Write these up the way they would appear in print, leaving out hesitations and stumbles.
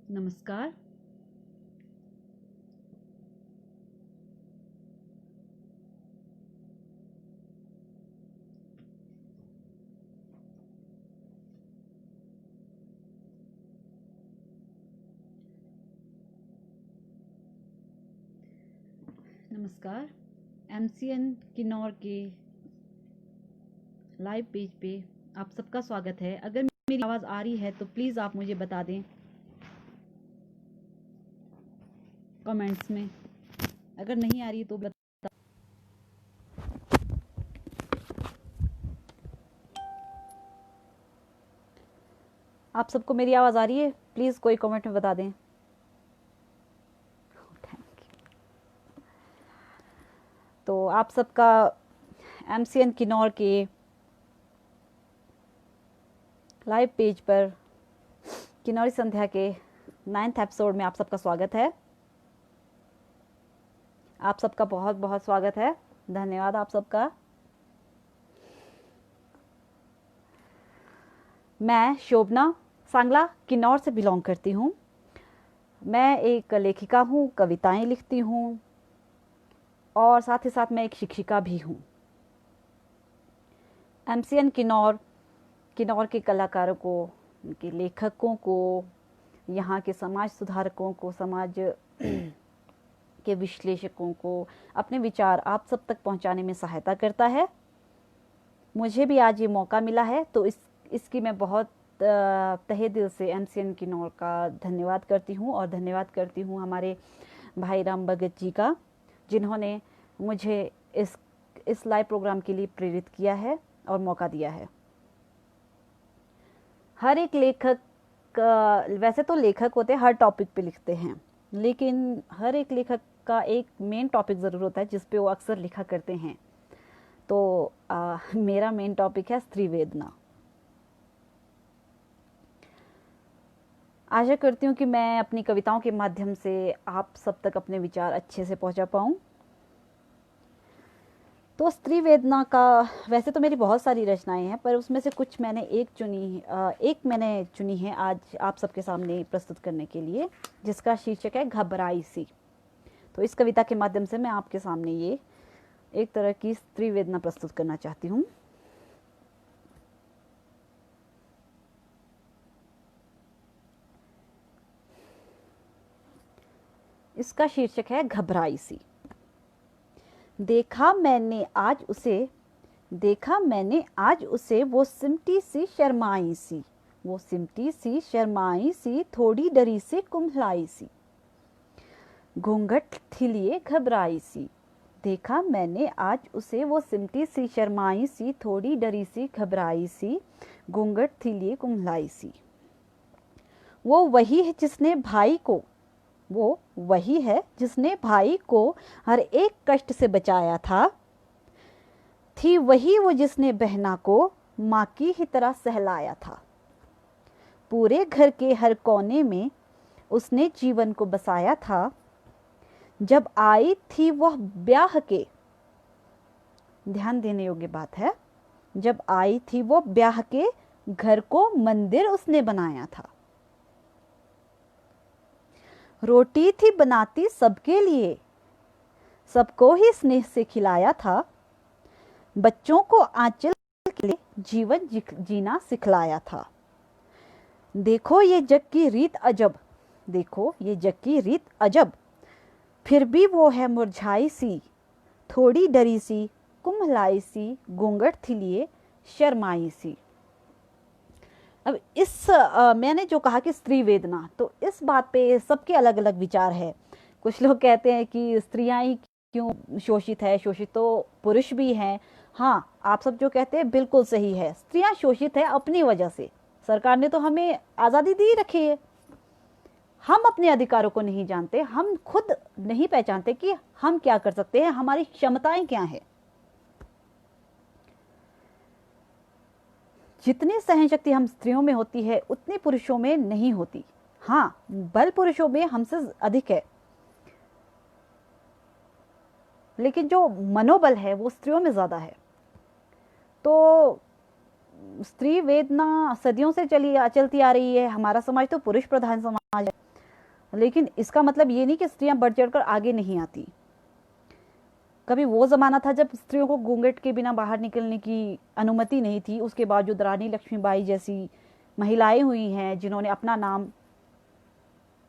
नमस्कार। नमस्कार। एमसीएन किन्नौर के लाइव पेज पे आप सबका स्वागत है। अगर मेरी आवाज़ आ रही है तो प्लीज़ आप मुझे बता दें कमेंट्स में। अगर नहीं आ रही तो बता। आप सबको मेरी आवाज़ आ रही है? प्लीज़ कोई कमेंट में बता दें। Thank you. तो आप सबका एमसीएन किन्नौर के लाइव पेज पर किन्नौरी संध्या के 9th एपिसोड में आप सबका स्वागत है। आप सबका बहुत बहुत स्वागत है। धन्यवाद आप सबका। मैं शोभना सांगला किन्नौर से बिलोंग करती हूँ। मैं एक लेखिका हूँ, कविताएं लिखती हूँ और साथ ही साथ मैं एक शिक्षिका भी हूँ। एमसीएन किन्नौर के कलाकारों को, उनके लेखकों को, यहाँ के समाज सुधारकों को, समाज के विश्लेषकों को अपने विचार आप सब तक पहुँचाने में सहायता करता है। मुझे भी आज ये मौका मिला है तो इसकी मैं बहुत तहे दिल से एमसीएन किन्नौर का धन्यवाद करती हूँ और धन्यवाद करती हूँ हमारे भाई राम भगत जी का, जिन्होंने मुझे इस लाइव प्रोग्राम के लिए प्रेरित किया है और मौका दिया है। हर एक लेखक, वैसे तो लेखक होते हर टॉपिक पे लिखते हैं, लेकिन हर एक लेखक का एक मेन टॉपिक ज़रूर होता है जिस पे वो अक्सर लिखा करते हैं। तो मेरा मेन टॉपिक है स्त्री वेदना। आशा करती हूँ कि मैं अपनी कविताओं के माध्यम से आप सब तक अपने विचार अच्छे से पहुँचा पाऊँ। तो स्त्री वेदना का, वैसे तो मेरी बहुत सारी रचनाएं हैं, पर उसमें से कुछ मैंने एक मैंने चुनी है आज आप सबके सामने प्रस्तुत करने के लिए, जिसका शीर्षक है घबराई सी। तो इस कविता के माध्यम से मैं आपके सामने ये एक तरह की स्त्री वेदना प्रस्तुत करना चाहती हूँ। इसका शीर्षक है घबराई सी। देखा मैंने आज उसे वो सिमटी सी शर्माई सी, थोड़ी डरी से कुम्हलाई सी, घूंघट थी लिए घबराई सी। देखा मैंने आज उसे वो सिमटी सी शर्माई सी, थोड़ी डरी सी घबराई सी, घूंघट थी लिए कुम्हलाई सी। वो वही है जिसने भाई को हर एक कष्ट से बचाया था। थी वही वो जिसने बहना को माँ की ही तरह सहलाया था। पूरे घर के हर कोने में उसने जीवन को बसाया था। जब आई थी वह ब्याह के, ध्यान देने योग्य बात है, जब आई थी वो ब्याह के, घर को मंदिर उसने बनाया था। रोटी थी बनाती सबके लिए, सबको ही स्नेह से खिलाया था। बच्चों को आंचल के लिए जीवन जीना सिखलाया था। देखो ये जग की रीत अजब, फिर भी वो है मुरझाई सी, थोड़ी डरी सी कुम्हलाई सी, घूंघट थी लिए शर्माई सी। अब मैंने जो कहा कि स्त्री वेदना, तो इस बात पे सबके अलग अलग विचार है। कुछ लोग कहते हैं कि स्त्रियां ही क्यों शोषित है, शोषित तो पुरुष भी हैं। हाँ, आप सब जो कहते हैं बिल्कुल सही है, स्त्रियां शोषित है अपनी वजह से। सरकार ने तो हमें आज़ादी दी रखी है, हम अपने अधिकारों को नहीं जानते, हम खुद नहीं पहचानते कि हम क्या कर सकते हैं, हमारी क्षमताएं क्या हैं। जितनी सहन शक्ति हम स्त्रियों में होती है उतनी पुरुषों में नहीं होती। हाँ, बल पुरुषों में हमसे अधिक है, लेकिन जो मनोबल है वो स्त्रियों में ज़्यादा है। तो स्त्री वेदना सदियों से चलती आ रही है। हमारा समाज तो पुरुष प्रधान समाज है, लेकिन इसका मतलब ये नहीं कि स्त्रियां बढ़ चढ़कर आगे नहीं आती। कभी वो ज़माना था जब स्त्रियों को घूंघट के बिना बाहर निकलने की अनुमति नहीं थी, उसके बावजूद रानी लक्ष्मीबाई जैसी महिलाएं हुई हैं जिन्होंने अपना नाम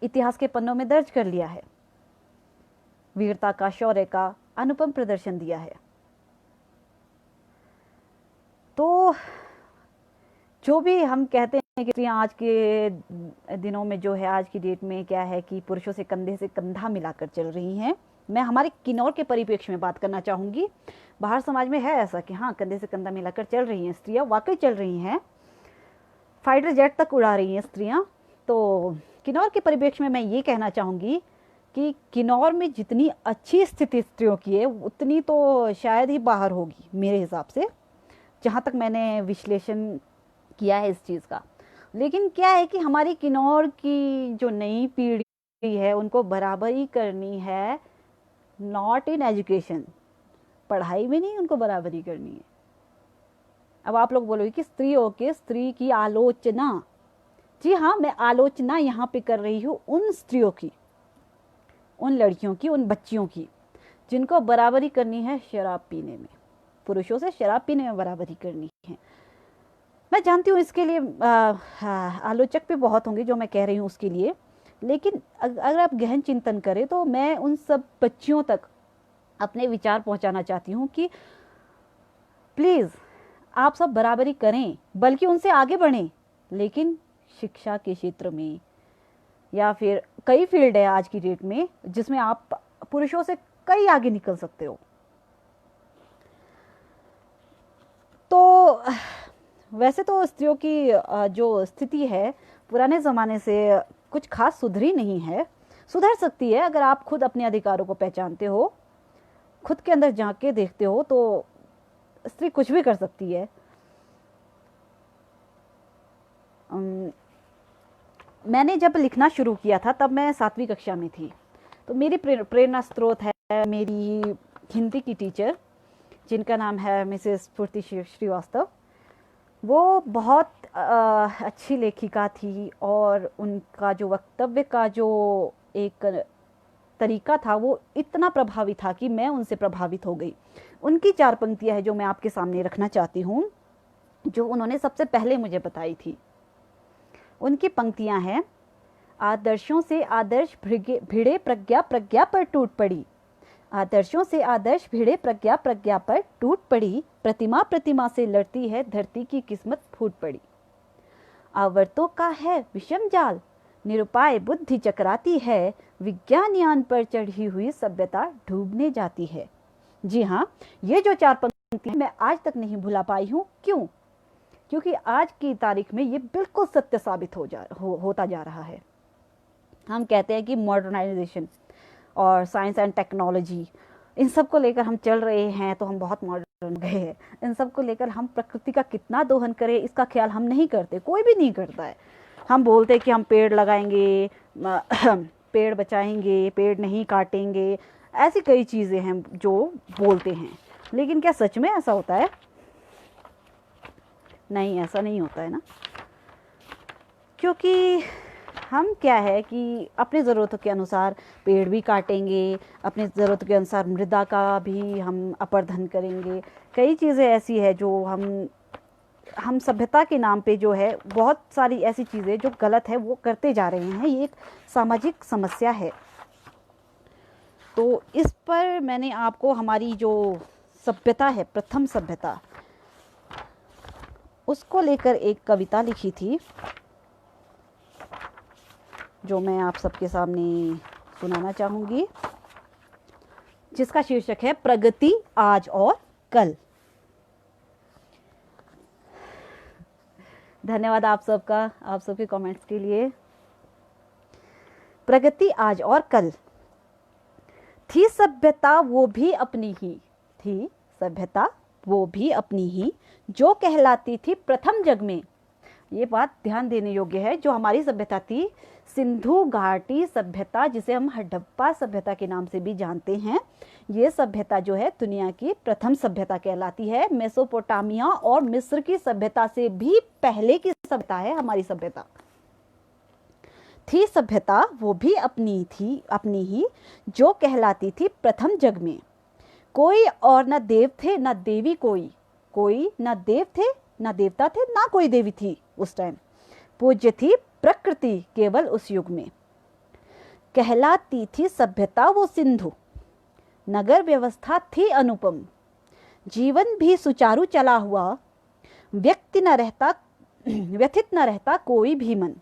इतिहास के पन्नों में दर्ज कर लिया है, वीरता का, शौर्य का अनुपम प्रदर्शन दिया है। तो जो भी हम कहते हैं कि आज के दिनों में जो है, आज की डेट में क्या है कि पुरुषों से कंधे से कंधा मिलाकर चल रही हैं। मैं हमारे किन्नौर के परिप्रेक्ष्य में बात करना चाहूँगी। बाहर समाज में है ऐसा कि हाँ, कंधे से कंधा मिलाकर चल रही हैं स्त्रियाँ, वाकई चल रही हैं, फाइटर जेट तक उड़ा रही हैं स्त्रियाँ। तो किन्नौर के परिप्रेक्ष्य में मैं ये कहना चाहूँगी कि किन्नौर में जितनी अच्छी स्थिति स्त्रियों की है उतनी तो शायद ही बाहर होगी मेरे हिसाब से, जहाँ तक मैंने विश्लेषण किया है इस चीज़ का। लेकिन क्या है कि हमारी किन्नौर की जो नई पीढ़ी है उनको बराबरी करनी है, नॉट इन एजुकेशन, पढ़ाई में नहीं, उनको बराबरी करनी है। अब आप लोग बोलोगे कि स्त्री होके स्त्री की आलोचना, जी हाँ, मैं आलोचना यहाँ पे कर रही हूँ उन स्त्रियों की, उन लड़कियों की, उन बच्चियों की जिनको बराबरी करनी है शराब पीने में, पुरुषों से शराब पीने में बराबरी करनी है। मैं जानती हूँ इसके लिए आलोचक भी बहुत होंगे जो मैं कह रही हूँ उसके लिए, लेकिन अगर आप गहन चिंतन करें तो मैं उन सब बच्चियों तक अपने विचार पहुँचाना चाहती हूँ कि प्लीज़ आप सब बराबरी करें, बल्कि उनसे आगे बढ़ें। लेकिन शिक्षा के क्षेत्र में या फिर कई फील्ड है आज की डेट में जिसमें आप पुरुषों से कई आगे निकल सकते हो। तो वैसे तो स्त्रियों की जो स्थिति है पुराने ज़माने से कुछ खास सुधरी नहीं है, सुधर सकती है अगर आप खुद अपने अधिकारों को पहचानते हो, खुद के अंदर झांक के देखते हो तो स्त्री कुछ भी कर सकती है। मैंने जब लिखना शुरू किया था तब मैं 7वीं कक्षा में थी, तो मेरी प्रेरणा स्रोत है मेरी हिंदी की टीचर जिनका नाम है मिसेस स्फूर्ति श्रीवास्तव। वो बहुत अच्छी लेखिका थी और उनका जो वक्तव्य का जो एक तरीका था वो इतना प्रभावी था कि मैं उनसे प्रभावित हो गई। उनकी 4 पंक्तियां हैं जो मैं आपके सामने रखना चाहती हूँ, जो उन्होंने सबसे पहले मुझे बताई थी। उनकी पंक्तियां हैं, आदर्शों से आदर्श भिड़े प्रज्ञा प्रज्ञा पर टूट पड़ी, आदर्शों से आदर्श भिड़े प्रज्ञा प्रज्ञा पर टूट पड़ी, प्रतिमा प्रतिमा से लड़ती है धरती की किस्मत फूट पड़ी, आवर्तों का है विषम जाल, निरुपाय बुद्धि चकराती है, विज्ञान यान पर चढ़ी हुई सभ्यता डूबने जाती है। जी हाँ, ये जो 4 पंक्तियां मैं आज तक नहीं भुला पाई हूँ। क्यों? क्योंकि आज की तारीख में ये बिल्कुल सत्य साबित होता जा रहा है। हम कहते हैं कि मॉडर्नाइजेशन और साइंस एंड टेक्नोलॉजी, इन सब को लेकर हम चल रहे हैं तो हम बहुत मॉडर्न गए हैं। इन सब को लेकर हम प्रकृति का कितना दोहन करें इसका ख्याल हम नहीं करते, कोई भी नहीं करता है। हम बोलते हैं कि हम पेड़ लगाएंगे, पेड़ बचाएंगे, पेड़ नहीं काटेंगे, ऐसी कई चीज़ें हैं जो बोलते हैं, लेकिन क्या सच में ऐसा होता है? नहीं, ऐसा नहीं होता है ना। क्योंकि हम क्या है कि अपनी ज़रूरतों के अनुसार पेड़ भी काटेंगे, अपनी ज़रूरत के अनुसार मृदा का भी हम अपर्धन करेंगे। कई चीज़ें ऐसी है जो हम सभ्यता के नाम पे जो है बहुत सारी ऐसी चीज़ें जो गलत है वो करते जा रहे हैं। ये एक सामाजिक समस्या है। तो इस पर मैंने आपको हमारी जो सभ्यता है, प्रथम सभ्यता, उसको लेकर एक कविता लिखी थी जो मैं आप सबके सामने सुनाना चाहूँगी, जिसका शीर्षक है प्रगति आज और कल। धन्यवाद आप सबका, आप सबके कमेंट्स के लिए। प्रगति आज और कल, थी सभ्यता वो भी अपनी ही, थी सभ्यता वो भी अपनी ही, जो कहलाती थी प्रथम जग में। ये बात ध्यान देने योग्य है। जो हमारी सभ्यता थी, सिंधु घाटी सभ्यता, जिसे हम हड़प्पा सभ्यता के नाम से भी जानते हैं, ये सभ्यता जो है दुनिया की प्रथम सभ्यता कहलाती है। मेसोपोटामिया और मिस्र की सभ्यता से भी पहले की सभ्यता है हमारी सभ्यता। थी सभ्यता वो भी अपनी ही, जो कहलाती थी प्रथम जग में। कोई और न देव थे न देवी, कोई न देव थे न देवता थे, ना कोई देवी थी उस टाइम। पूज्य थी प्रकृति केवल उस युग में। कहलाती थी सभ्यता वो सिंधु, नगर व्यवस्था थी अनुपम। जीवन भी सुचारू चला हुआ, व्यथित न रहता कोई भी मन।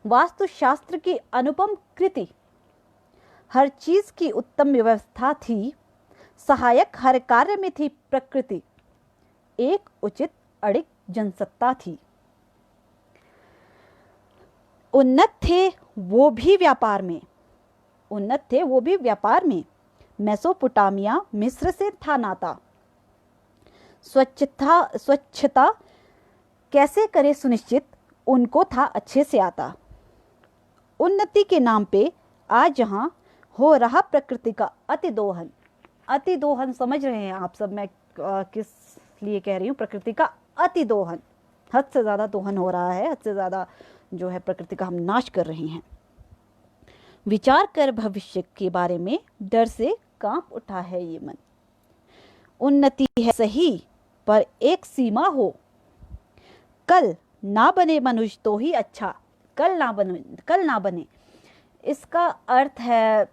वास्तुशास्त्र की अनुपम कृति, हर चीज की उत्तम व्यवस्था थी। सहायक हर कार्य में थी प्रकृति, एक उचित अड़िग जनसत्ता थी। उन्नत थे वो भी व्यापार में, मेसोपोटामिया मिस्र से था नाता। स्वच्छता कैसे करे सुनिश्चित, उनको था अच्छे से आता। उन्नति के नाम पे आज जहां हो रहा प्रकृति का अतिदोहन समझ रहे हैं आप सब मैं किस लिए कह रही हूँ। प्रकृति का अतिदोहन, हद से ज़्यादा दोहन हो रहा है, हद से ज़्यादा जो है प्रकृति का हम नाश कर रहे हैं। विचार कर भविष्य के बारे में डर से कांप उठा है ये मन। उन्नति है सही पर एक सीमा हो, कल ना बने मनुष्य तो ही अच्छा, कल ना बने। इसका अर्थ है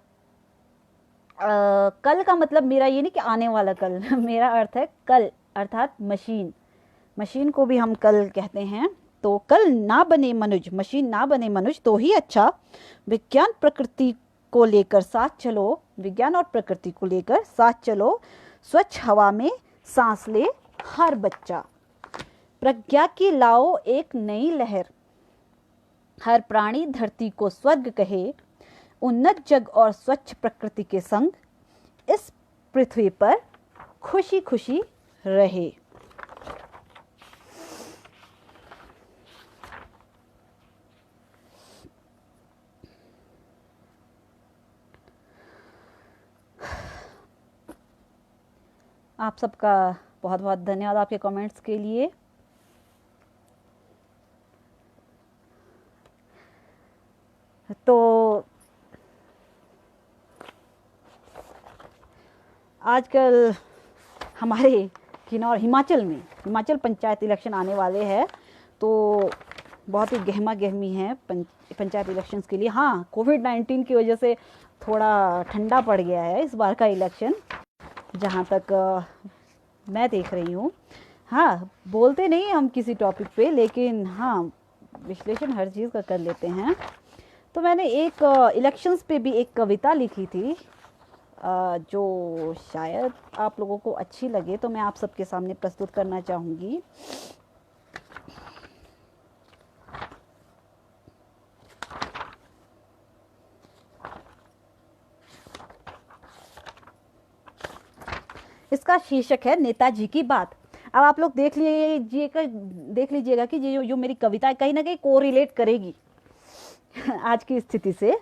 कल का मतलब मेरा ये नहीं कि आने वाला कल मेरा अर्थ है कल अर्थात मशीन को भी हम कल कहते हैं। तो कल ना बने मनुष्य, मशीन ना बने मनुष्य तो ही अच्छा। विज्ञान और प्रकृति को लेकर साथ चलो, स्वच्छ हवा में सांस ले हर बच्चा। प्रज्ञा की लाओ एक नई लहर, हर प्राणी धरती को स्वर्ग कहे। उन्नत जग और स्वच्छ प्रकृति के संग इस पृथ्वी पर खुशी खुशी रहे। आप सबका बहुत बहुत धन्यवाद आपके कमेंट्स के लिए। तो आजकल हमारे किन्नौर हिमाचल पंचायत इलेक्शन आने वाले हैं, तो बहुत ही गहमा गहमी है पंचायत इलेक्शंस के लिए। हाँ, कोविड-19 की वजह से थोड़ा ठंडा पड़ गया है इस बार का इलेक्शन, जहाँ तक मैं देख रही हूँ। हाँ, बोलते नहीं हम किसी टॉपिक पे, लेकिन हाँ विश्लेषण हर चीज़ का कर लेते हैं। तो मैंने एक इलेक्शंस पे भी एक कविता लिखी थी जो शायद आप लोगों को अच्छी लगे, तो मैं आप सबके सामने प्रस्तुत करना चाहूँगी। इसका शीर्षक है नेताजी की बात। अब आप लोग देख लीजिएगा कि जो मेरी कविता कहीं ना कहीं कोरिलेट करेगी आज की स्थिति से।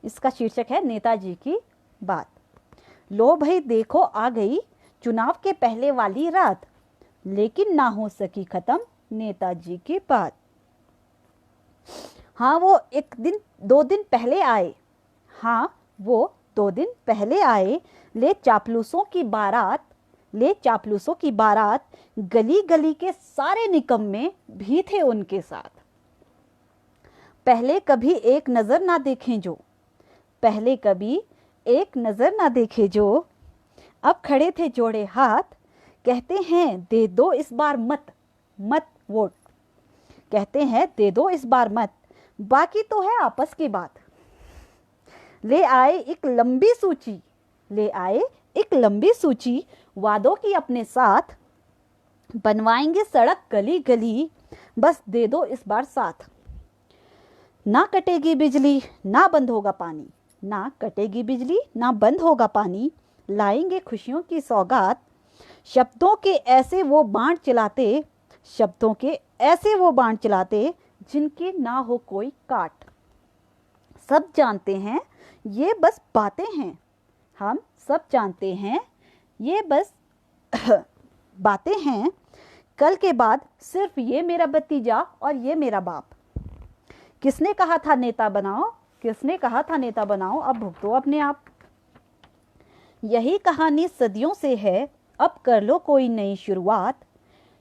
इसका शीर्षक है नेताजी की बात। लो भाई देखो आ गई चुनाव के पहले वाली रात, लेकिन ना हो सकी खत्म नेताजी की बात। हाँ वो 2 दिन पहले आए, हाँ वो 2 दिन पहले आए, ले चापलूसों की बारात, गली गली के सारे निकम्मे भी थे उनके साथ। पहले कभी एक नजर ना देखे जो, अब खड़े थे जोड़े हाथ, कहते हैं दे दो इस बार मत वोट, कहते हैं दे दो इस बार मत, बाकी तो है आपस की बात। ले आए एक लंबी सूची वादों की अपने साथ, बनवाएंगे सड़क गली गली, बस दे दो इस बार साथ। ना कटेगी बिजली ना बंद होगा पानी, लाएंगे खुशियों की सौगात। शब्दों के ऐसे वो बाण चलाते जिनकी ना हो कोई काट। सब जानते हैं ये बस बातें हैं, हम सब जानते हैं ये बस बातें हैं, कल के बाद सिर्फ ये मेरा भतीजा और ये मेरा बाप। किसने कहा था नेता बनाओ, किसने कहा था नेता बनाओ, अब भुगतो अपने आप। यही कहानी सदियों से है, अब कर लो कोई नई शुरुआत।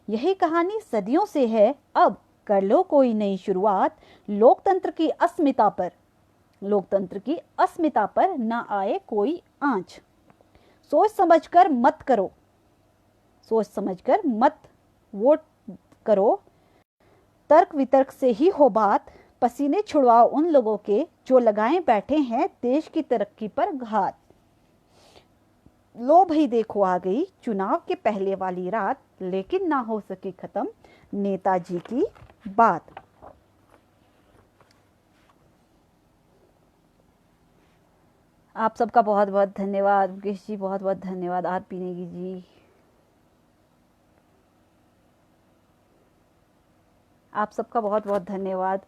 यही कहानी सदियों से है, अब कर लो कोई नई शुरुआत। लोकतंत्र की अस्मिता पर, लोकतंत्र की अस्मिता पर न आए कोई आंच। सोच समझकर मत करो, सोच समझकर मत वोट करो। तर्क वितर्क से ही हो बात, पसीने छुड़वाओ उन लोगों के जो लगाए बैठे हैं देश की तरक्की पर घात। लो भाई देखो आ गई चुनाव के पहले वाली रात, लेकिन ना हो सकी खत्म नेताजी की बात। आप सबका बहुत बहुत धन्यवाद। मुकेश जी बहुत बहुत धन्यवाद। आरपी नेगी जी आप सबका बहुत बहुत धन्यवाद।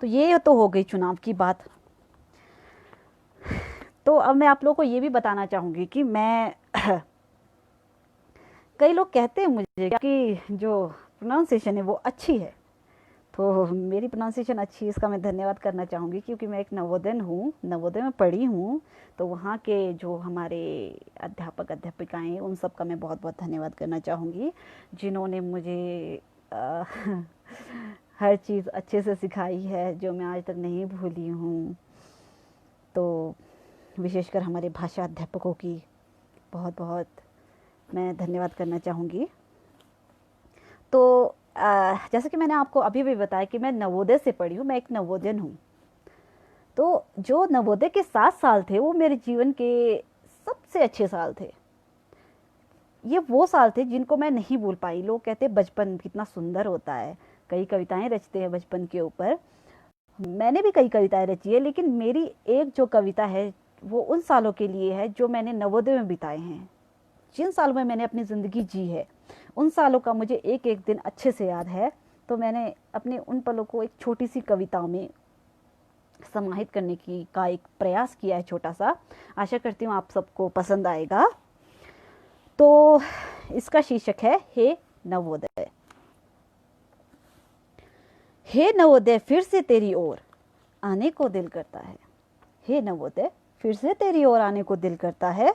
तो ये तो हो गई चुनाव की बात। तो अब मैं आप लोगों को ये भी बताना चाहूँगी कि मैं कई लोग कहते हैं मुझे कि जो प्रोनाउंसिएशन है वो अच्छी है, तो मेरी प्रोनाउंसिएशन अच्छी है इसका मैं धन्यवाद करना चाहूँगी, क्योंकि मैं एक नवोदयन हूँ, नवोदय में पढ़ी हूँ। तो वहाँ के जो हमारे अध्यापक अध्यापिकाएँ उन सब का मैं बहुत बहुत धन्यवाद करना चाहूँगी, जिन्होंने मुझे हर चीज़ अच्छे से सिखाई है जो मैं आज तक नहीं भूली हूँ। तो विशेषकर हमारे भाषा अध्यापकों की बहुत बहुत मैं धन्यवाद करना चाहूँगी। तो जैसे कि मैंने आपको अभी भी बताया कि मैं नवोदय से पढ़ी हूँ, मैं एक नवोदयन हूँ। तो जो नवोदय के 7 साल थे वो मेरे जीवन के सबसे अच्छे साल थे। ये वो साल थे जिनको मैं नहीं भूल पाई। लोग कहते हैं बचपन कितना सुंदर होता है, कई कविताएं रचते हैं बचपन के ऊपर। मैंने भी कई कविताएं रची है, लेकिन मेरी एक जो कविता है वो उन सालों के लिए है जो मैंने नवोदय में बिताए हैं। जिन सालों में मैंने अपनी ज़िंदगी जी है उन सालों का मुझे एक एक दिन अच्छे से याद है। तो मैंने अपने उन पलों को एक छोटी सी कविता में समाहित करने की का एक प्रयास किया है, छोटा सा। आशा करती हूँ आप सबको पसंद आएगा। तो इसका शीर्षक है हे नवोदय। हे नवोदय फिर से तेरी ओर आने को दिल करता है। हे नवोदय फिर से तेरी ओर आने को दिल करता है,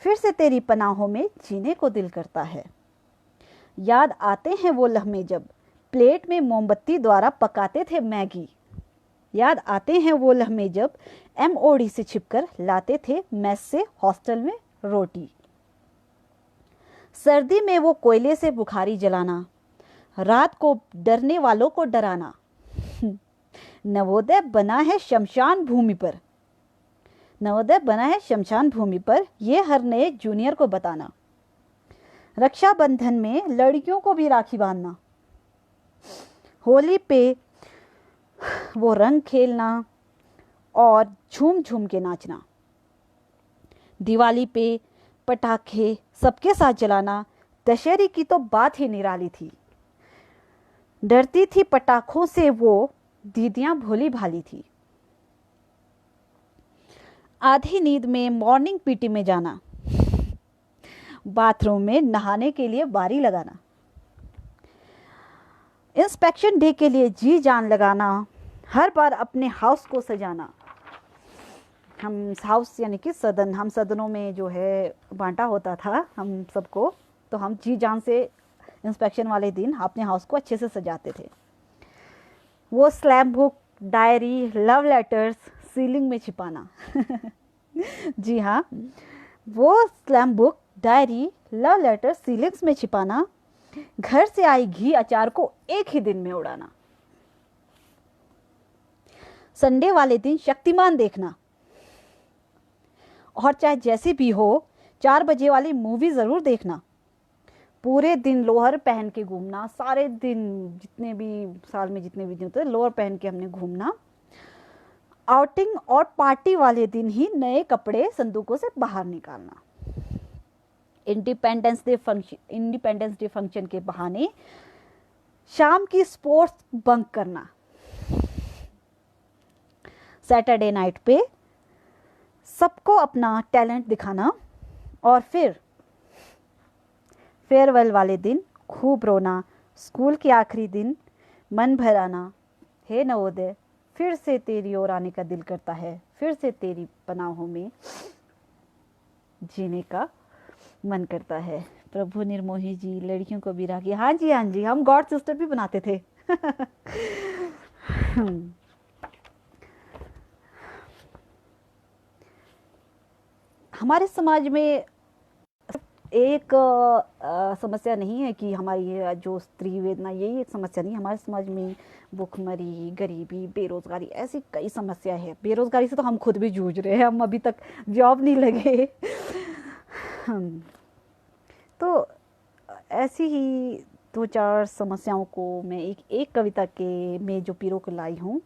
फिर से तेरी पनाहों में जीने को दिल करता है। याद आते हैं वो लम्हे जब प्लेट में मोमबत्ती द्वारा पकाते थे मैगी। याद आते हैं वो लम्हे जब MOD से छिपकर लाते थे मेस से हॉस्टल में रोटी। सर्दी में वो कोयले से बुखारी जलाना, रात को डरने वालों को डराना। नवोदय बना है शमशान भूमि पर, नवोदय बना है शमशान भूमि पर, ये हर नए जूनियर को बताना। रक्षाबंधन में लड़कियों को भी राखी बांधना, होली पे वो रंग खेलना और झूम झूम के नाचना। दिवाली पे पटाखे सबके साथ जलाना, दशहरे की तो बात ही निराली थी। डरती थी पटाखों से वो दीदियां भोली भाली थी। आधी नींद में मॉर्निंग PT में जाना, बाथरूम में नहाने के लिए बारी लगाना, इंस्पेक्शन डे के लिए जी जान लगाना, हर बार अपने हाउस को सजाना। हम हाउस यानी कि सदन, हम सदनों में जो है बांटा होता था हम सबको, तो हम जी जान से इंस्पेक्शन वाले दिन अपने हाउस को अच्छे से सजाते थे। वो slam book, diary, love letters ceiling में छिपाना। जी हाँ, वो slam book, diary, love letter ceilings में छिपाना, घर से आई घी अचार को एक ही दिन में उड़ाना। संडे वाले दिन शक्तिमान देखना, और चाहे जैसी भी हो 4 बजे वाली मूवी ज़रूर देखना। पूरे दिन लोअर पहन के घूमना, सारे दिन जितने भी साल में जितने भी दिन होते लोअर पहन के हमने घूमना। आउटिंग और पार्टी वाले दिन ही नए कपड़े संदूकों से बाहर निकालना। इंडिपेंडेंस डे फंक्शन के बहाने शाम की स्पोर्ट्स बंक करना। सैटरडे नाइट पे सबको अपना टैलेंट दिखाना और फिर फेयरवेल वाले दिन खूब रोना, स्कूल के आखिरी दिन मन भर आना। हे नवोदय, फिर से तेरी ओर आने का दिल करता है, फिर से तेरी पनाहों में जीने का मन करता है। प्रभु निर्मोही जी लड़कियों को भी राखी। हाँ जी, हाँ जी, हम गॉड सिस्टर भी बनाते थे। हमारे समाज में एक समस्या नहीं है कि हमारी जो स्त्री वेदना, यही एक समस्या नहीं। हमारे समाज में भूखमरी, गरीबी, बेरोजगारी, ऐसी कई समस्या है। बेरोजगारी से तो हम खुद भी जूझ रहे हैं, हम अभी तक जॉब नहीं लगे। तो ऐसी ही दो चार समस्याओं को मैं एक कविता के में जो पीरो को लाई हूँ,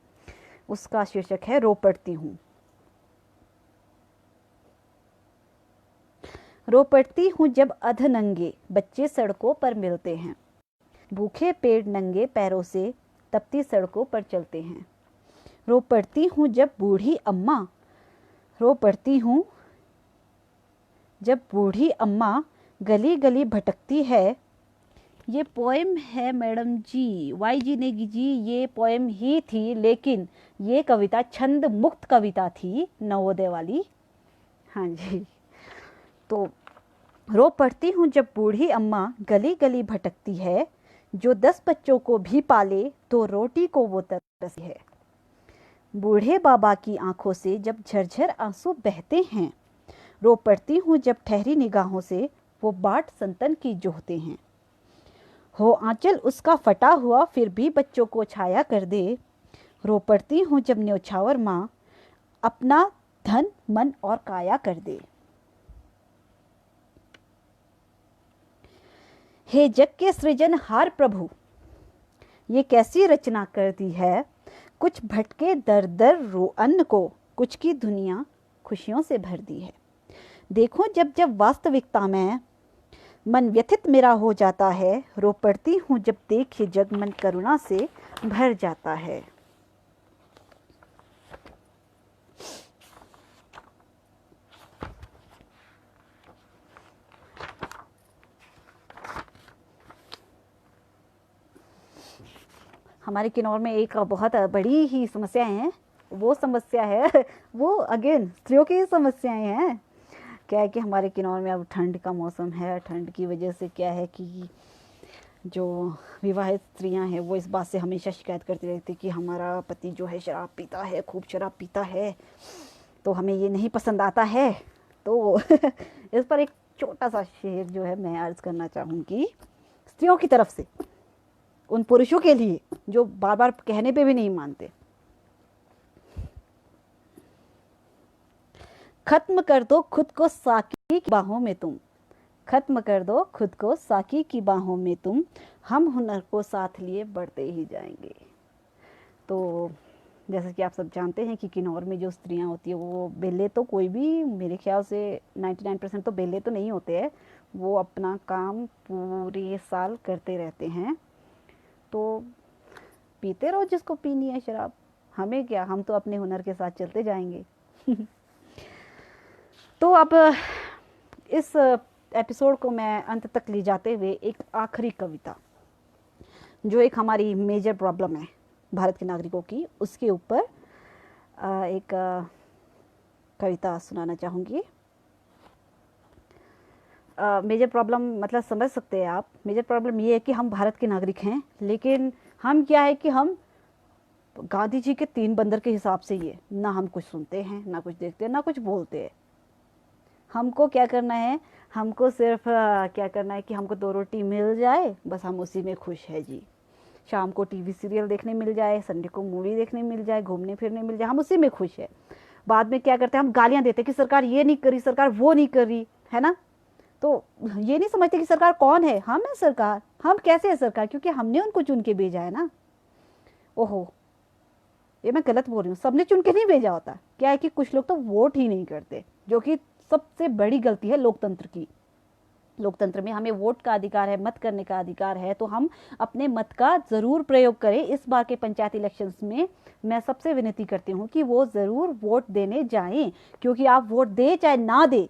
उसका शीर्षक है रो पड़ती हूँ। रो पड़ती हूँ जब अधनंगे बच्चे सड़कों पर मिलते हैं, भूखे पेट नंगे पैरों से तपती सड़कों पर चलते हैं। रो पड़ती हूँ जब बूढ़ी अम्मा, रो पड़ती हूँ जब बूढ़ी अम्मा गली गली भटकती है। ये पोएम है मैडम जी, वाई जी नेगी जी, ये पोएम ही थी, लेकिन ये कविता छंद मुक्त कविता थी, नवोदय वाली। हाँ जी। तो रो पड़ती हूँ जब बूढ़ी अम्मा गली गली भटकती है, जो 10 बच्चों को भी पाले तो रोटी को वो तरसती है। बूढ़े बाबा की आंखों से जब झरझर आंसू बहते हैं, रो पड़ती हूँ जब ठहरी निगाहों से वो बाट संतन की जोहते हैं। हो आंचल उसका फटा हुआ फिर भी बच्चों को छाया कर दे, रो पड़ती हूँ जब न्योछावर माँ अपना धन मन और काया कर दे। हे जग के सृजनहार प्रभु, ये कैसी रचना कर दी है, कुछ भटके दर दर रो अन्न को, कुछ की दुनिया खुशियों से भर दी है। देखो जब जब वास्तविकता में मन व्यथित मेरा हो जाता है, रो पड़ती हूँ जब देखे जग मन करुणा से भर जाता है। हमारे किन्नौर में एक बहुत बड़ी ही समस्या है, वो समस्या है वो अगेन स्त्रियों की समस्याएं हैं। क्या है कि हमारे किन्नौर में अब ठंड का मौसम है, ठंड की वजह से क्या है कि जो विवाहित स्त्रियां हैं वो इस बात से हमेशा शिकायत करती रहती कि हमारा पति जो है शराब पीता है, खूब शराब पीता है, तो हमें ये नहीं पसंद आता है। तो इस पर एक छोटा सा शेर जो है मैं अर्ज करना चाहूँगी स्त्रियों की तरफ से, उन पुरुषों के लिए जो बार बार कहने पे भी नहीं मानते। खत्म कर दो खुद को साकी की बाहों में तुम, खत्म कर दो खुद को साकी की बाहों में तुम, हम हुनर को साथ लिए बढ़ते ही जाएंगे। तो जैसे कि आप सब जानते हैं कि किन्नौर में जो स्त्रियां होती है वो बेले तो कोई भी, मेरे ख्याल से 99% तो बेले तो नहीं होते हैं, वो अपना काम पूरे साल करते रहते हैं। तो पीते रहो जिसको पीनी है शराब, हमें क्या, हम तो अपने हुनर के साथ चलते जाएंगे। तो अब इस एपिसोड को मैं अंत तक ले जाते हुए एक आखिरी कविता, जो एक हमारी मेजर प्रॉब्लम है भारत के नागरिकों की, उसके ऊपर एक कविता सुनाना चाहूँगी। मेजर प्रॉब्लम मतलब समझ सकते हैं आप, मेजर प्रॉब्लम ये है कि हम भारत के नागरिक हैं, लेकिन हम क्या है कि हम गांधी जी के 3 बंदर के हिसाब से ये ना हम कुछ सुनते हैं, ना कुछ देखते हैं, ना कुछ बोलते हैं। हमको क्या करना है, हमको सिर्फ क्या करना है कि हमको 2 रोटी मिल जाए, बस हम उसी में खुश है जी। शाम को टीवी सीरियल देखने मिल जाए, संडे को मूवी देखने मिल जाए, घूमने फिरने मिल जाए, हम उसी में खुश है। बाद में क्या करते हैं, हम गालियाँ देते हैं कि सरकार ये नहीं करी, सरकार वो नहीं कर रही है ना। तो ये नहीं समझते कि सरकार कौन है, हम है सरकार। हम कैसे है सरकार, क्योंकि हमने उनको चुन के भेजा है ना। ओहो, ये मैं गलत बोल रही हूँ, सबने चुन के नहीं भेजा होता। क्या है कि कुछ लोग तो वोट ही नहीं करते, जो कि सबसे बड़ी गलती है लोकतंत्र की। लोकतंत्र में हमें वोट का अधिकार है, मत करने का अधिकार है, तो हम अपने मत का ज़रूर प्रयोग करें। इस बार के पंचायती इलेक्शंस में मैं सबसे विनती करती हूँ कि वो ज़रूर वोट देने जाएं, क्योंकि आप वोट दे चाहे ना दे,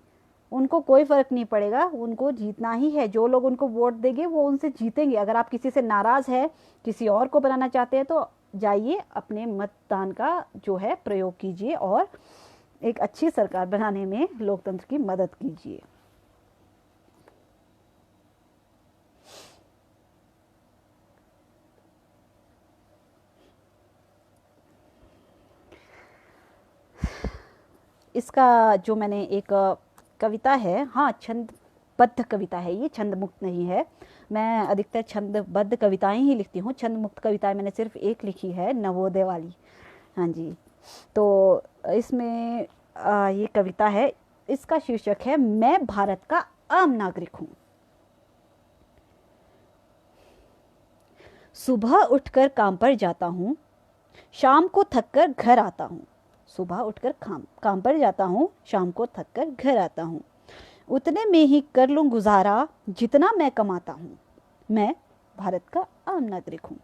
उनको कोई फ़र्क नहीं पड़ेगा, उनको जीतना ही है। जो लोग उनको वोट देंगे वो उनसे जीतेंगे। अगर आप किसी से नाराज़ है, किसी और को बनाना चाहते हैं, तो जाइए अपने मतदान का जो है प्रयोग कीजिए और एक अच्छी सरकार बनाने में लोकतंत्र की मदद कीजिए। इसका जो मैंने एक कविता है, हाँ छंदबद्ध कविता है ये, छंद मुक्त नहीं है। मैं अधिकतर छंदबद्ध कविताएं ही लिखती हूँ। छंद मुक्त कविताएं मैंने सिर्फ एक लिखी है, नवोदय वाली। हाँ जी। तो इसमें ये कविता है, इसका शीर्षक है मैं भारत का आम नागरिक हूँ। सुबह उठकर काम पर जाता हूँ, शाम को थककर घर आता हूँ। सुबह उठकर काम पर जाता हूँ, शाम को थककर घर आता हूँ। उतने में ही कर लूँ गुजारा जितना मैं कमाता हूँ। मैं भारत का आम नागरिक हूँ।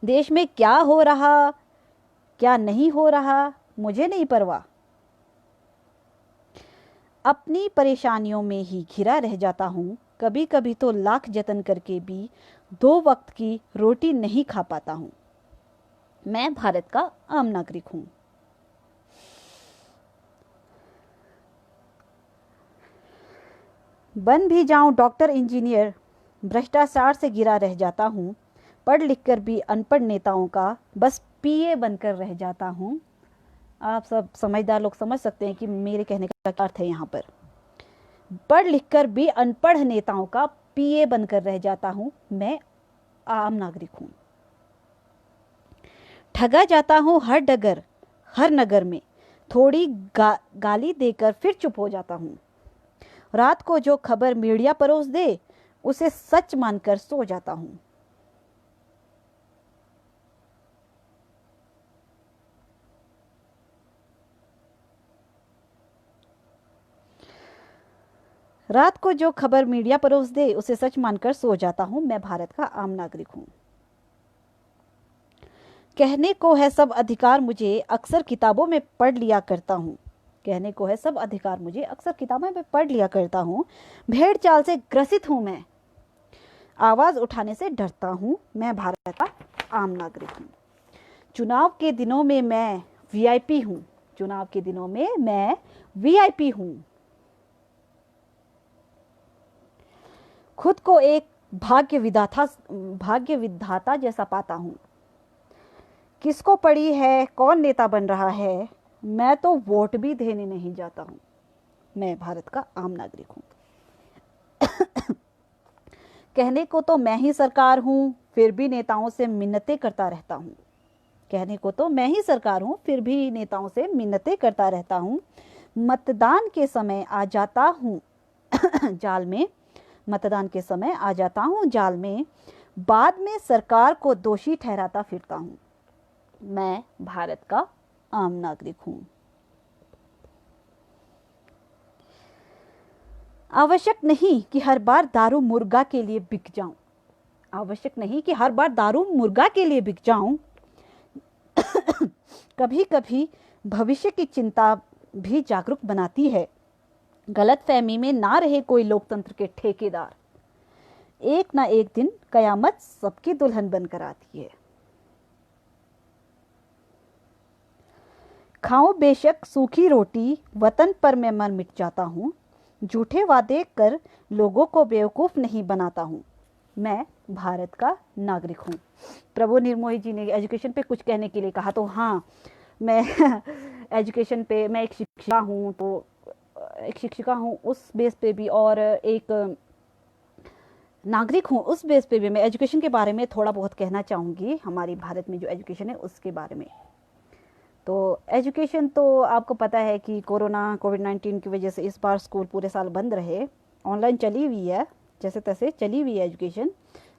देश में क्या हो रहा क्या नहीं हो रहा मुझे नहीं परवाह। अपनी परेशानियों में ही घिरा रह जाता हूँ। कभी कभी तो लाख जतन करके भी 2 वक्त की रोटी नहीं खा पाता हूँ। मैं भारत का आम नागरिक हूँ। बन भी जाऊं डॉक्टर इंजीनियर, भ्रष्टाचार से घिरा रह जाता हूँ। पढ़ लिख कर भी अनपढ़ नेताओं का बस पीए बनकर रह जाता हूँ। आप सब समझदार लोग समझ सकते हैं कि मेरे कहने का क्या अर्थ है यहाँ पर। पढ़ लिख कर भी अनपढ़ नेताओं का पीए बनकर रह जाता हूँ। मैं आम नागरिक हूँ। ठगा जाता हूँ हर डगर हर नगर में, थोड़ी गाली देकर फिर चुप हो जाता हूँ। रात को जो खबर मीडिया परोस दे उसे सच मानकर सो जाता हूँ। रात को जो खबर मीडिया परोस दे उसे सच मानकर सो जाता हूँ। मैं भारत का आम नागरिक हूँ। कहने को है सब अधिकार मुझे अक्सर किताबों में पढ़ लिया करता हूँ। कहने को है सब अधिकार मुझे अक्सर किताबों में पढ़ लिया करता हूँ। भेड़ चाल से ग्रसित हूँ मैं, आवाज उठाने से डरता हूँ। मैं भारत का आम नागरिक हूँ। चुनाव के दिनों में मैं वीआईपी हूँ। चुनाव के दिनों में मैं वीआईपी हूँ। खुद को एक भाग्य विधाता जैसा पाता हूँ। किसको पड़ी है कौन नेता बन रहा है, मैं तो वोट भी देने नहीं जाता हूँ। मैं भारत का आम नागरिक हूँ। कहने को तो मैं ही सरकार हूँ, फिर भी नेताओं से मिन्नतें करता रहता हूँ। कहने को तो मैं ही सरकार हूँ, फिर भी नेताओं से मिन्नतें करता रहता हूँ। मतदान के समय आ जाता हूँ जाल में, मतदान के समय आ जाता हूँ जाल में, बाद में सरकार को दोषी ठहराता फिरता हूँ। मैं भारत का आम नागरिक हूँ। आवश्यक नहीं कि हर बार दारू मुर्गा के लिए बिक जाऊं। आवश्यक नहीं कि हर बार दारू मुर्गा के लिए बिक जाऊं। कभी कभी भविष्य की चिंता भी जागरूक बनाती है। गलत फहमी में ना रहे कोई लोकतंत्र के ठेकेदार। एक ना एक दिन कयामत सबकी दुल्हन बनकर आती है। खाऊं बेशक सूखी रोटी, वतन पर मैं मर मिट जाता हूँ। झूठे वादे कर लोगों को बेवकूफ़ नहीं बनाता हूँ। मैं भारत का नागरिक हूँ। प्रभु निर्मोही जी ने एजुकेशन पे कुछ कहने के लिए कहा, तो हाँ, मैं एजुकेशन पे मैं एक शिक्षिका हूँ, तो एक शिक्षिका हूँ उस बेस पे भी, और एक नागरिक हूँ उस बेस पे भी मैं एजुकेशन के बारे में थोड़ा बहुत कहना चाहूँगी। हमारी भारत में जो एजुकेशन है उसके बारे में। तो एजुकेशन तो आपको पता है कि कोविड-19 की वजह से इस बार स्कूल पूरे साल बंद रहे। ऑनलाइन चली हुई है, जैसे तैसे चली हुई है एजुकेशन।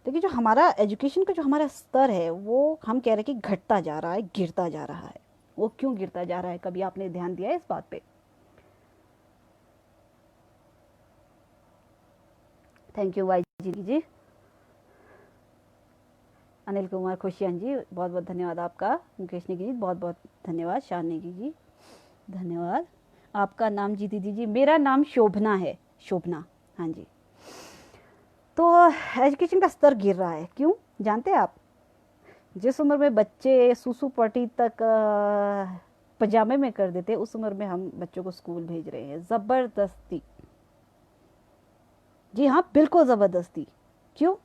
लेकिन जो हमारा एजुकेशन का जो हमारा स्तर है वो हम कह रहे हैं कि घटता जा रहा है, गिरता जा रहा है। वो क्यों गिरता जा रहा है, कभी आपने ध्यान दिया है इस बात पे? थैंक यू वाई जी। अनिल कुमार खुशियान जी, बहुत बहुत धन्यवाद आपका। मुकेश नेगी जी बहुत बहुत धन्यवाद। शान नेगी जी धन्यवाद। आपका नाम जी दीदी जी? मेरा नाम शोभना है, शोभना। हाँ जी। तो एजुकेशन का स्तर गिर रहा है, क्यों जानते हैं आप? जिस उम्र में बच्चे सुसु पॉटी तक पजामे में कर देते, उस उम्र में हम बच्चों को स्कूल भेज रहे हैं ज़बरदस्ती। जी हाँ, बिल्कुल ज़बरदस्ती। क्यों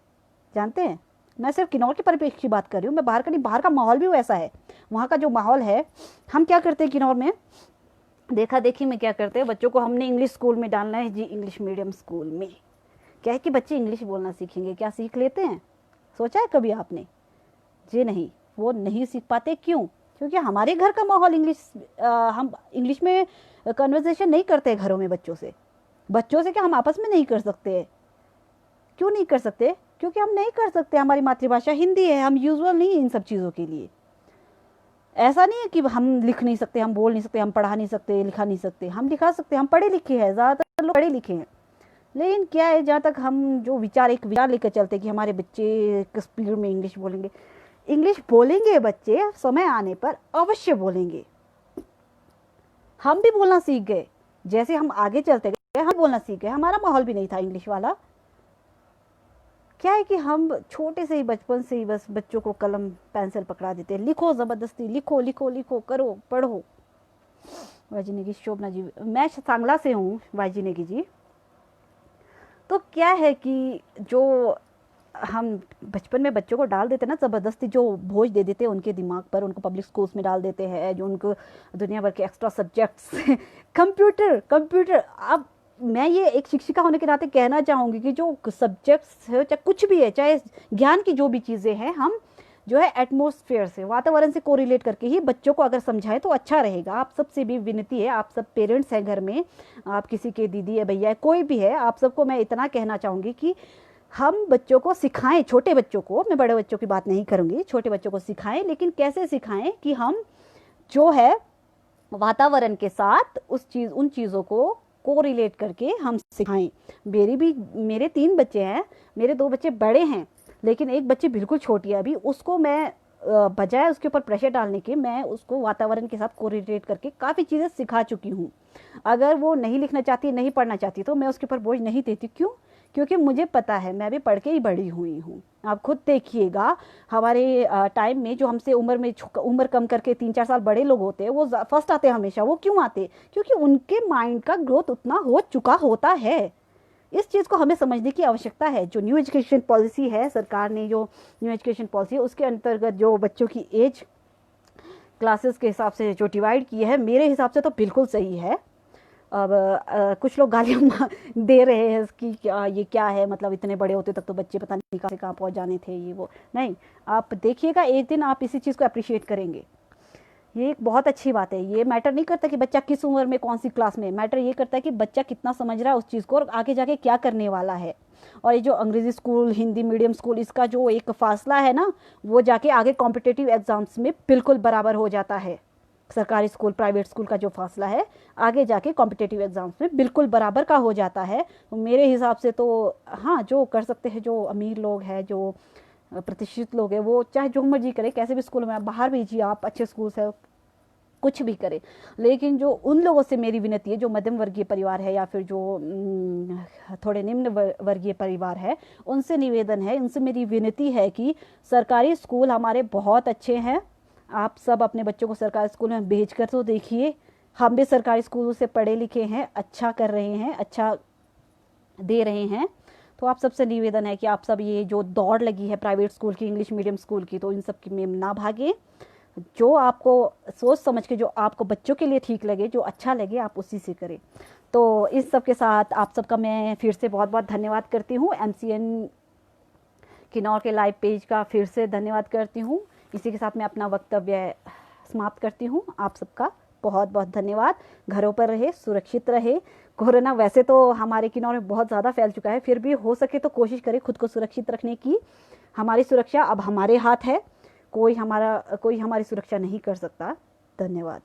जानते हैं? मैं सिर्फ किन्नौर के परिप्रेक्ष्य की बात कर रही हूँ, मैं बाहर का नहीं, बाहर का माहौल भी वैसा है। वहाँ का जो माहौल है, हम क्या करते हैं किन्नौर में, देखा देखी में क्या करते हैं, बच्चों को हमने इंग्लिश स्कूल में डालना है जी, इंग्लिश मीडियम स्कूल में। क्या है कि बच्चे इंग्लिश बोलना सीखेंगे, क्या सीख लेते हैं? सोचा है कभी आपने? जी नहीं, वो नहीं सीख पाते। क्यों? क्योंकि हमारे घर का माहौल इंग्लिश, हम इंग्लिश में कन्वर्सेशन नहीं करते घरों में बच्चों से। बच्चों से क्या, हम आपस में नहीं कर सकते? क्यों नहीं कर सकते? क्योंकि हम नहीं कर सकते, हमारी मातृभाषा हिंदी है, हम यूजुअल नहीं इन सब चीज़ों के लिए। ऐसा नहीं है कि हम लिख नहीं सकते, हम बोल नहीं सकते, हम पढ़ा नहीं सकते, लिखा नहीं सकते। हम लिखा सकते, हम पढ़े लिखे हैं, ज़्यादातर लोग पढ़े लिखे हैं। लेकिन क्या है, जहाँ तक हम जो विचार, एक विचार लेकर चलते कि हमारे बच्चे किस स्पीड में इंग्लिश बोलेंगे, इंग्लिश बोलेंगे बच्चे, समय आने पर अवश्य बोलेंगे। हम भी बोलना सीख गए, जैसे हम आगे चलते गए हम बोलना सीख गए। हमारा माहौल भी नहीं था इंग्लिश वाला। क्या है कि हम छोटे से ही, बचपन से ही बस बच्चों को कलम पेंसिल पकड़ा देते, लिखो ज़बरदस्ती, लिखो लिखो लिखो, करो पढ़ो। वाजी नेगी शोभना जी, मैं सांगला से हूँ वाजी नेगी जी। तो क्या है कि जो हम बचपन में बच्चों को डाल देते ना ज़बरदस्ती, जो बोझ दे देते हैं उनके दिमाग पर, उनको पब्लिक स्कूल्स में डाल देते हैं, जो उनको दुनिया भर के एक्स्ट्रा सब्जेक्ट्स कंप्यूटर कंप्यूटर। अब मैं ये एक शिक्षिका होने के नाते कहना चाहूँगी कि जो सब्जेक्ट्स है, चाहे कुछ भी है, चाहे ज्ञान की जो भी चीज़ें हैं, हम जो है एटमॉस्फेयर से, वातावरण से कोरिलेट करके ही बच्चों को अगर समझाएं तो अच्छा रहेगा। आप सबसे भी विनती है, आप सब पेरेंट्स हैं घर में, आप किसी के दीदी है, भैया है, कोई भी है, आप सबको मैं इतना कहना चाहूँगी कि हम बच्चों को सिखाएं, छोटे बच्चों को, मैं बड़े बच्चों की बात नहीं करूँगी, छोटे बच्चों को सिखाएं। लेकिन कैसे सिखाएं कि हम जो है वातावरण के साथ उन चीज़ों को रिलेट करके हम सिखाएं। मेरे 3 बच्चे हैं, मेरे 2 बच्चे बड़े हैं, लेकिन एक बच्ची बिल्कुल छोटी है अभी। उसको मैं बजाय उसके ऊपर प्रेशर डालने के, मैं उसको वातावरण के साथ कोरिलेट करके काफ़ी चीज़ें सिखा चुकी हूँ। अगर वो नहीं लिखना चाहती, नहीं पढ़ना चाहती, तो मैं उसके ऊपर बोझ नहीं देती। क्यों? क्योंकि मुझे पता है, मैं भी पढ़ के ही बड़ी हुई हूँ। आप खुद देखिएगा, हमारे टाइम में जो हमसे उम्र कम करके 3-4 साल बड़े लोग होते हैं, वो फर्स्ट आते हैं हमेशा। वो क्यों आते? क्योंकि उनके माइंड का ग्रोथ उतना हो चुका होता है। इस चीज़ को हमें समझने की आवश्यकता है। जो न्यू एजुकेशन पॉलिसी है, सरकार ने जो न्यू एजुकेशन पॉलिसी है, उसके अंतर्गत जो बच्चों की एज क्लासेस के हिसाब से जो डिवाइड की है, मेरे हिसाब से तो बिल्कुल सही है। अब कुछ लोग गालियाँ दे रहे हैं कि ये क्या है, मतलब इतने बड़े होते तक तो बच्चे पता नहीं कहाँ से कहाँ पहुँच जाने थे, ये वो। नहीं, आप देखिएगा, एक दिन आप इसी चीज़ को अप्रिशिएट करेंगे। ये एक बहुत अच्छी बात है। ये मैटर नहीं करता कि बच्चा किस उम्र में कौन सी क्लास में, मैटर ये करता है कि बच्चा कितना समझ रहा है उस चीज़ को और आगे जाके क्या करने वाला है। और ये जो अंग्रेज़ी स्कूल, हिंदी मीडियम स्कूल, इसका जो एक फासला है ना, वो जाके आगे कॉम्पिटिटिव एग्ज़ाम्स में बिल्कुल बराबर हो जाता है। सरकारी स्कूल प्राइवेट स्कूल का जो फासला है, आगे जाके कॉम्पिटिटिव एग्ज़ाम्स में बिल्कुल बराबर का हो जाता है। तो मेरे हिसाब से तो हाँ, जो कर सकते हैं, जो अमीर लोग हैं, जो प्रतिष्ठित लोग हैं, वो चाहे जो मर्जी करें, कैसे भी स्कूल में आप बाहर भेजिए, आप अच्छे स्कूल से कुछ भी करें। लेकिन जो उन लोगों से मेरी विनती है, जो मध्यम वर्गीय परिवार है या फिर जो थोड़े निम्न वर्गीय परिवार है, उनसे निवेदन है, उनसे मेरी विनती है कि सरकारी स्कूल हमारे बहुत अच्छे हैं। आप सब अपने बच्चों को सरकारी स्कूल में भेज कर तो देखिए। हम भी सरकारी स्कूलों से पढ़े लिखे हैं, अच्छा कर रहे हैं, अच्छा दे रहे हैं। तो आप सबसे निवेदन है कि आप सब ये जो दौड़ लगी है प्राइवेट स्कूल की, इंग्लिश मीडियम स्कूल की, तो इन सब की में ना भागें। जो आपको सोच समझ के, जो आपको बच्चों के लिए ठीक लगे, जो अच्छा लगे, आप उसी से करें। तो इस सब के साथ आप सबका मैं फिर से बहुत बहुत धन्यवाद करती हूँ। MCN किन्नौर के लाइव पेज का फिर से धन्यवाद करती हूँ। इसी के साथ मैं अपना वक्तव्य समाप्त करती हूँ। आप सबका बहुत बहुत धन्यवाद। घरों पर रहे, सुरक्षित रहे। कोरोना वैसे तो हमारे किन्नौर में बहुत ज़्यादा फैल चुका है, फिर भी हो सके तो कोशिश करें खुद को सुरक्षित रखने की। हमारी सुरक्षा अब हमारे हाथ है, कोई हमारी सुरक्षा नहीं कर सकता। धन्यवाद।